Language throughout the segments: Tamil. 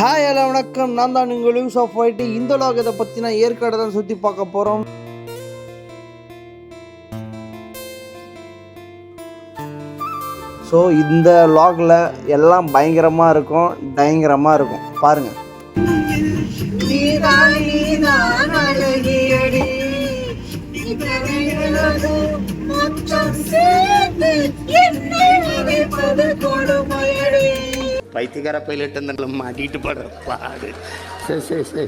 ஹாய் ஹலோ வணக்கம். நான் தான் உங்கள் யூஸ் ஆஃப் ஒயிட்டு. இந்த லாகத்தை பற்றினா ஏற்காடு தான் சுற்றி பார்க்க போகிறோம். ஸோ இந்த லாகில் எல்லாம் பயங்கரமாக இருக்கும் பாருங்கள். பைத்தியக்கார பைலட் மாட்டிட்டு படுற பாடு. சரி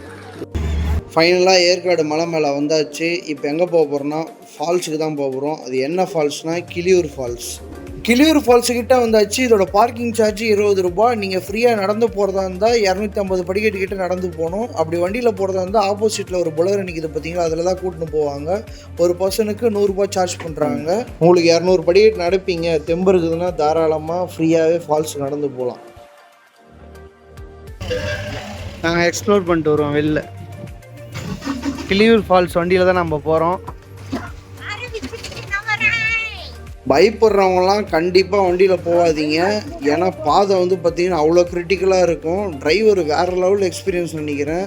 ஃபைனலாக ஏற்காடு மலை மேலே வந்தாச்சு. இப்போ எங்கே போக போகிறோன்னா ஃபால்ஸுக்கு தான் போக போகிறோம். அது என்ன ஃபால்ஸ்னால் கிளியூர் ஃபால்ஸுக்கிட்ட வந்தாச்சு. இதோட பார்க்கிங் சார்ஜ் 20 ரூபாய். நீங்கள் ஃப்ரீயாக நடந்து போகிறதா இருந்தால் 250 படிக்கட்டு கிட்ட நடந்து போகணும். அப்படி வண்டியில் போகிறதா இருந்தால் ஆப்போசிட்டில் ஒரு புலர் நிற்கிது பார்த்தீங்களா, அதில் தான் கூட்டின்னு போவாங்க. ஒரு பர்சனுக்கு 100 ரூபாய் சார்ஜ் பண்ணுறாங்க. உங்களுக்கு 200 படிக்கட்டு நடப்பீங்க, தெம்பு இருக்குதுன்னா தாராளமாக ஃப்ரீயாகவே ஃபால்ஸுக்கு நடந்து போகலாம். நாங்கள் எக்ஸ்ப்ளோர் பண்ணிட்டு வருவோம். வெளில கிளியூர் ஃபால்ஸ் வண்டியில் தான் நம்ம போகிறோம். பயப்படுறவங்களாம் கண்டிப்பாக வண்டியில் போகாதீங்க. ஏன்னா பாதை பார்த்திங்கன்னா அவ்வளோ கிரிட்டிக்கலாக இருக்கும். டிரைவர் வேறு லெவல் எக்ஸ்பீரியன்ஸ் நினைக்கிறேன்.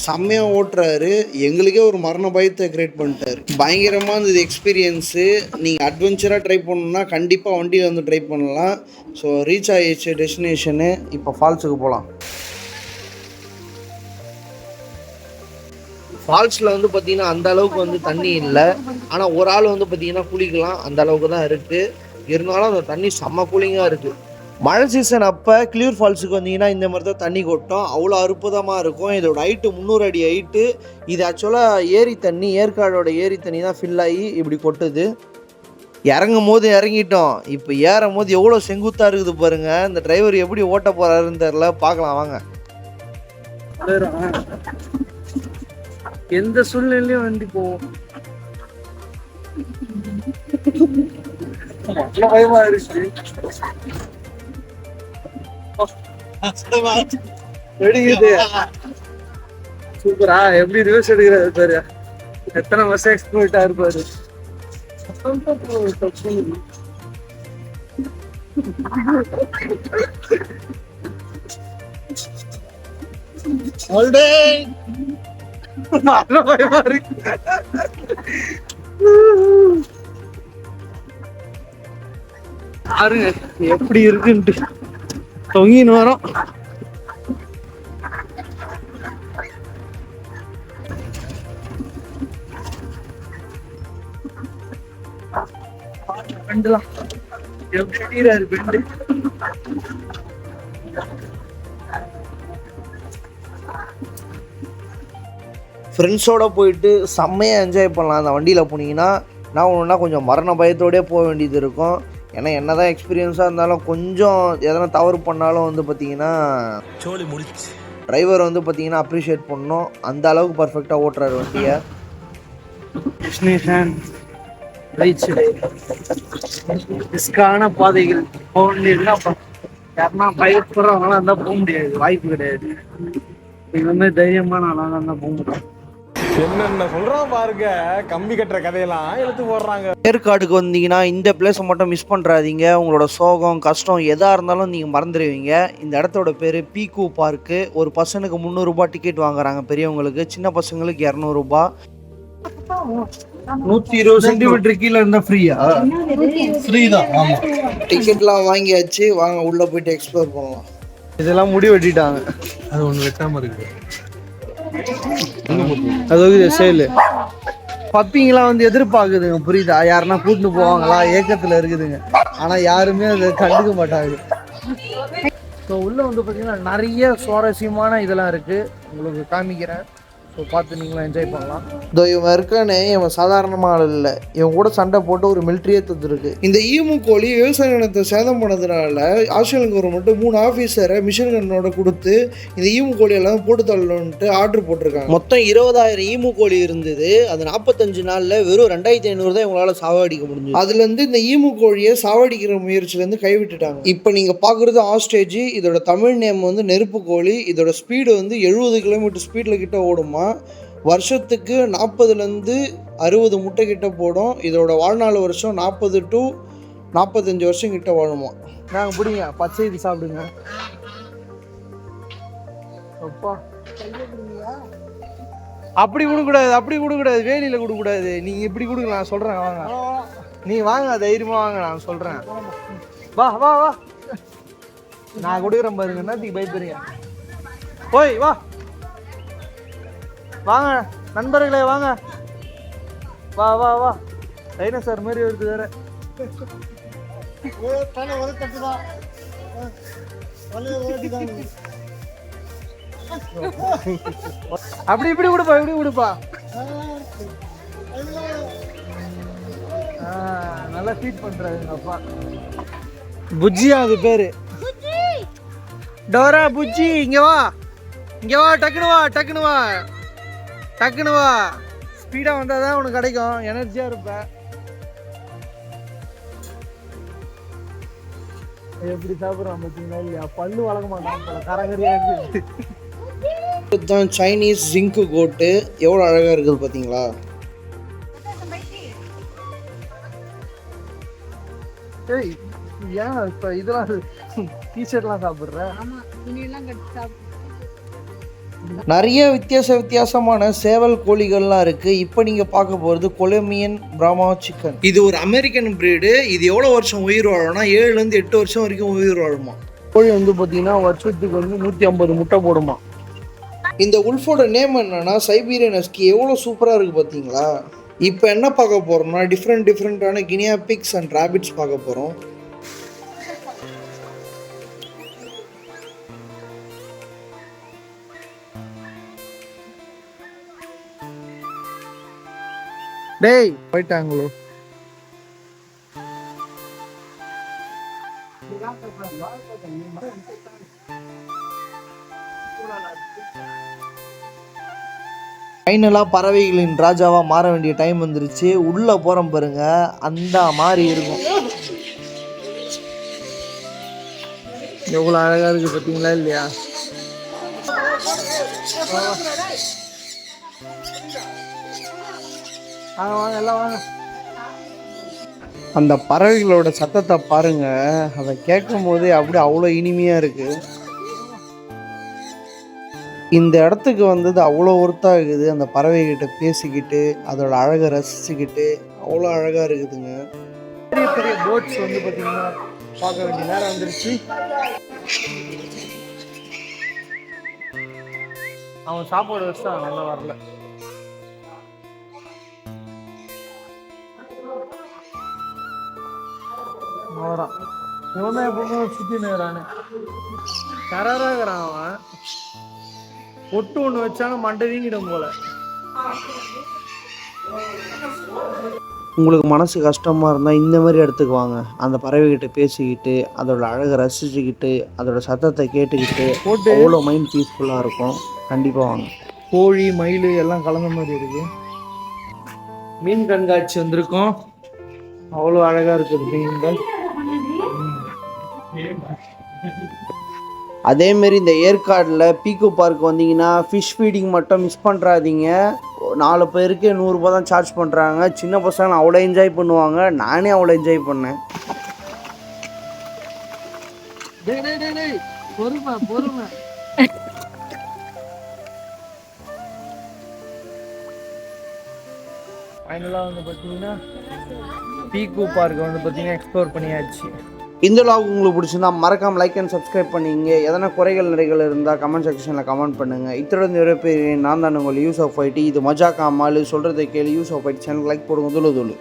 செம்மையாக ஓட்டுறாரு. எங்களுக்கே ஒரு மரண பயத்தை க்ரியேட் பண்ணிட்டார். பயங்கரமாக இருந்தது எக்ஸ்பீரியன்ஸு. நீங்கள் அட்வென்ச்சராக ட்ரை பண்ணணுன்னா கண்டிப்பாக வண்டியில் ட்ரை பண்ணலாம். ஸோ ரீச் ஆகிடுச்சு டெஸ்டினேஷனு. இப்போ ஃபால்ஸுக்கு போகலாம். ஃபால்ஸில் பார்த்திங்கன்னா அந்த அளவுக்கு தண்ணி இல்லை. ஆனால் ஒரு ஆள் பார்த்திங்கன்னா குளிக்கலாம், அந்த அளவுக்கு தான் இருக்குது. இருந்தாலும் அந்த தண்ணி செம்ம கூலிங்காக இருக்குது. மழை சீசன் அப்போ கிளியூர் ஃபால்ஸுக்கு வந்தீங்கன்னா இந்த மாதிரி தான் தண்ணி கொட்டும். அவ்வளோ அற்புதமாக இருக்கும். இதோட ஹைட்டு 300 அடி ஹைட்டு. இது ஆக்சுவலாக ஏரி தண்ணி, ஏற்காடோட ஏரி தண்ணி தான் ஃபில் ஆகி இப்படி கொட்டுது. இறங்கும் போது இறங்கிட்டோம். இப்போ ஏறும் போது எவ்வளோ செங்குத்தாக இருக்குது பாருங்கள். இந்த டிரைவர் எப்படி ஓட்ட போகிறாருன்னு தெரில. பார்க்கலாம் வாங்க. எந்த சூழ்நிலையும் போவோம். பயமா இருக்கு. சூப்பரா எப்படி ரிவர்ஸ் எடுக்கிறாரு பாரு. எத்தனை வருஷம் எக்ஸ்போர்ட்டா இருப்பாரு. பாருங்க எப்படி இருக்குன்ட்டு தொங்கின்னு வரோம். எப்படி பெண்டு ஃப்ரெண்ட்ஸோடு போயிட்டு செம்மையாக என்ஜாய் பண்ணலாம். அந்த வண்டியில் போனீங்கன்னா நான் ஒன்றுனா கொஞ்சம் மரண பயத்தோடே போக வேண்டியது இருக்கும். ஏன்னா என்ன தான் எக்ஸ்பீரியன்ஸாக இருந்தாலும் கொஞ்சம் எதனா தவறு பண்ணாலும் பார்த்திங்கன்னா சோலி முடிச்சு டிரைவர் பார்த்திங்கன்னா அப்ரிஷியேட் பண்ணணும். அந்த அளவுக்கு பர்ஃபெக்டாக ஓட்டுறாரு வண்டியை. ரிஸ்கான பாதைகள் போக வேண்டியதுன்னா யாருன்னா பயப்படுறவங்களாம் இருந்தால் போக முடியாது, வாய்ப்பு கிடையாது. இதுமாதிரி தைரியமான ஆளாக இருந்தால் போக முடியும். என்னென்ன சொல்றான் பாருங்க, கம்பி கட்டுற கதையெல்லாம் எடுத்து போடுறாங்க. ஏற்காடுக்கு வந்தீங்கன்னா இந்த பிளேஸை மட்டும் மிஸ் பண்ணுறாதீங்க. உங்களோட சோகம் கஷ்டம் எதாக இருந்தாலும் நீங்கள் மறந்துடுவீங்க. இந்த இடத்தோட பேர் பீக்கு பார்க்கு. ஒரு பர்சனுக்கு 300 ரூபாய் டிக்கெட் வாங்குறாங்க பெரியவங்களுக்கு. சின்ன பசங்களுக்கு 200 ரூபாய். 120 சென்டிமீட்டர் கீழே இருந்தால் ஃப்ரீயா? ஃப்ரீ தான். ஆமாம், டிக்கெட்லாம் வாங்கியாச்சு. வாங்க உள்ளே போயிட்டு எக்ஸ்ப்ளோர் பண்ணலாம். இதெல்லாம் முடி வெட்டிட்டாங்க. அது ஒன்று வெட்டாமல் இருக்கு. அது சேலு பப்பிங்கெல்லாம் எதிர்பார்க்குதுங்க. புரியுதா? யாருன்னா கூட்டிட்டு போவாங்களா ஏக்கத்தில் இருக்குதுங்க. ஆனால் யாருமே அதை கண்டுக்க மாட்டாங்க. ஸோ உள்ளே பார்த்தீங்கன்னா நிறைய சுவாரஸ்யமான இதெல்லாம் இருக்குது. உங்களுக்கு காமிக்கிறேன். ஸோ பார்த்து நீங்களும் என்ஜாய் பண்ணலாம். இதோ இவன் இருக்கானே, இவன் சாதாரணமாக இல்லை. இவன் கூட சண்டை போட்டு ஒரு மிலிட்ரியே தந்துருக்கு. இந்த ஈமு கோழி விவசாய நிலத்தை சேதம் பண்ணதுனால ஆஸ்திரேலியன் கவர்மெண்ட் 3 ஆஃபீஸரை மிஷின் கன்னோட கொடுத்து இந்த ஈமு கோழியெல்லாம் போட்டு தள்ளணுன்ட்டு ஆர்டர் போட்டிருக்காங்க. மொத்தம் 20,000 ஈமு கோழி இருந்தது. அது 45 நாளில் வெறும் 2,500 தான் இவங்களால சாவடிக்க முடிஞ்சது. அதுலேருந்து இந்த ஈமு கோழியை சாவடிக்கிற முயற்சியிலேருந்து கைவிட்டுட்டாங்க. இப்போ நீங்கள் பார்க்குறது ஆஸ்ட்ரேஜ். இதோட தமிழ் நேம் நெருப்பு கோழி. இதோட ஸ்பீடு 70 கிலோமீட்டர் ஸ்பீடில் கிட்ட ஓடுமா. வருஷத்துக்கு 40லேருந்து 60 முட்டை கிட்ட போடும். இதோட வாழ்நாள் வருஷம் 40 to 45 வருஷம் கிட்ட வாழுமா. நாங்கள் பிடிங்க பச்சை இது சாப்பிடுங்க. அப்பா அப்படி கொடுக்கூடாது, அப்படி கொடுக்கூடாது, வேலியில கொடுக்கூடாது. நீங்க இப்படி கொடுங்க, நான் சொல்றேன் வாங்க. நீ வாங்க, தைரியமா வாங்க, நான் சொல்றேன். வா வா வா, நான் கொடுக்குறேன் பாருங்க. என்னத்துக்கு பயப்படுறீங்க? போய் வா, வாங்க நண்பர்களே வாங்க. வா வா வா, டைனோசர் மாதிரி வருது வேற. அப்படி இப்படி கொடுப்பா, இப்படி கொடுப்பா. நல்லா ஃபீட் பண்றாரு எங்க அப்பா. புஜ்ஜியா அது பேரு? டோரா புஜ்ஜி, இங்க வா, இங்க வா, டக்குனு வா, டக்குனு வா, டக்குனு வா. ஸ்பீடா வந்தாதான் உனக்கு கிடைக்கும், எனர்ஜியா இருப்ப. எப்படி சாப்பிட்றான் பார்த்தீங்களா இல்லையா? பல்லு வளர்க்க மாட்டான் போல, கரகரியா இருக்கு. இதுதான் சைனீஸ் ஜிங்கு கோட்டு. எவ்வளோ அழகா இருக்குது பார்த்தீங்களா? ஏய் ஏன் இப்போ இதெல்லாம் டிஷர்ட்லாம் சாப்பிட்ற? நிறைய வித்தியாசமான சேவல் கோழிகள்லாம் இருக்கு. இப்போ நீங்க பார்க்க போறது கொலம்பியன் பிராமா சிக்கன். இது ஒரு அமெரிக்கன் பிரீடு. இது எவ்வளவு வருஷம் உயிர் வாழும்னா 7 ல இருந்து 8 வருஷம் வரைக்கும் உயிர் வாழுமா. கோழி வந்து பாத்தீங்கன்னா வருஷத்துக்கு வந்து 150 முட்டை போடுமா. இந்த உல்ஃபோட நேம் என்னன்னா சைபீரியன் ஹஸ்கி. எவ்வளவு சூப்பரா இருக்கு பாத்தீங்களா? இப்போ என்ன பார்க்க போறோம்னா டிஃப்ரெண்டான கினியா பிக்ஸ் அண்ட் ராபிட்ஸ் பார்க்க போறோம். டேய் போயிட்டாங்களோ? ஃபைனலாக பறவைகளின் ராஜாவா மாற வேண்டிய டைம் வந்துருச்சு. உள்ள போறோம் பாருங்க, அந்த மாதிரி இருக்கும். எவ்வளோ அழகா இருக்கு பார்த்தீங்களா இல்லையா? வாங்க வாங்க எல்லாம் வாங்க. அந்த பறவைகளோட சத்தத்தை பாருங்க, அதை கேட்கும் போதே அப்படியே அவ்வளோ இனிமையா இருக்கு. இந்த இடத்துக்கு வந்தது அவ்வளோ ஒர்த்தாகுது. அந்த பறவைகிட்ட பேசிக்கிட்டு அதோட அழகை ரசிச்சுக்கிட்டு அவ்வளோ அழகா இருக்குதுங்க. பெரிய பெரிய போட்ஸ் வந்து பார்த்தீங்கன்னா பார்க்க வேண்டிய நேரம் வந்துருச்சு. அவன் சாப்பாடு வச்சா நல்லா வரல. வரான் இவன் தான் எப்பவுமே சுத்தி நேரானு கராராகிறான். அவன் பொட்டு ஒன்று வச்சாலும் மண்டை வீங்கிடும் போல. உங்களுக்கு மனசு கஷ்டமா இருந்தால் இந்த மாதிரி இடத்துக்கு வாங்க. அந்த பறவைகிட்ட பேசிக்கிட்டு அதோட அழகை ரசிச்சுக்கிட்டு அதோட சத்தத்தை கேட்டுக்கிட்டு போட்டு அவ்வளோ மைண்ட் பீஸ்ஃபுல்லாக இருக்கும். கண்டிப்பாக வாங்க. கோழி மயில் எல்லாம் கலந்த மாதிரி இருக்கு. மீன் கண்காட்சி வந்திருக்கோம். அவ்வளோ அழகா இருக்குது மீன்கள். அதேமாரி இந்த ஏற்காடில் பீக்கோ பார்க் வந்தீங்கன்னா ஃபிஷ் ஃபீடிங் மட்டும் மிஸ் பண்ணுறாதீங்க. 4 பேருக்கு 100 ரூபா தான் சார்ஜ் பண்ணுறாங்க. சின்ன பசங்க அவ்வளோ என்ஜாய் பண்ணுவாங்க. நானே அவ்வளோ என்ஜாய் பண்ணேன். ஃபைனலாக வந்து பார்த்தீங்கன்னா பீக்கோ பார்க் வந்து பார்த்தீங்கன்னா எக்ஸ்ப்ளோர் பண்ணியாச்சு. இந்த வ்ளாக் உங்களுக்கு பிடிச்சிருந்தா மறக்காமல் லைக் அண்ட் சப்ஸ்கிரைப் பண்ணிங்க. எதனா குறைகள் நிறைகள் இருந்தால் கமெண்ட் செக்ஷனில் கமெண்ட் பண்ணுங்கள். இத்தோட நிறைய பேர் நான் தான் உங்கள் யூஸ் ஆஃப் ஐடி. இது மஜா காமால் சொல்கிறத கேளு. யூஸ் ஆஃப் ஐடி சேனலுக்கு லைக் போடுங்க. துளு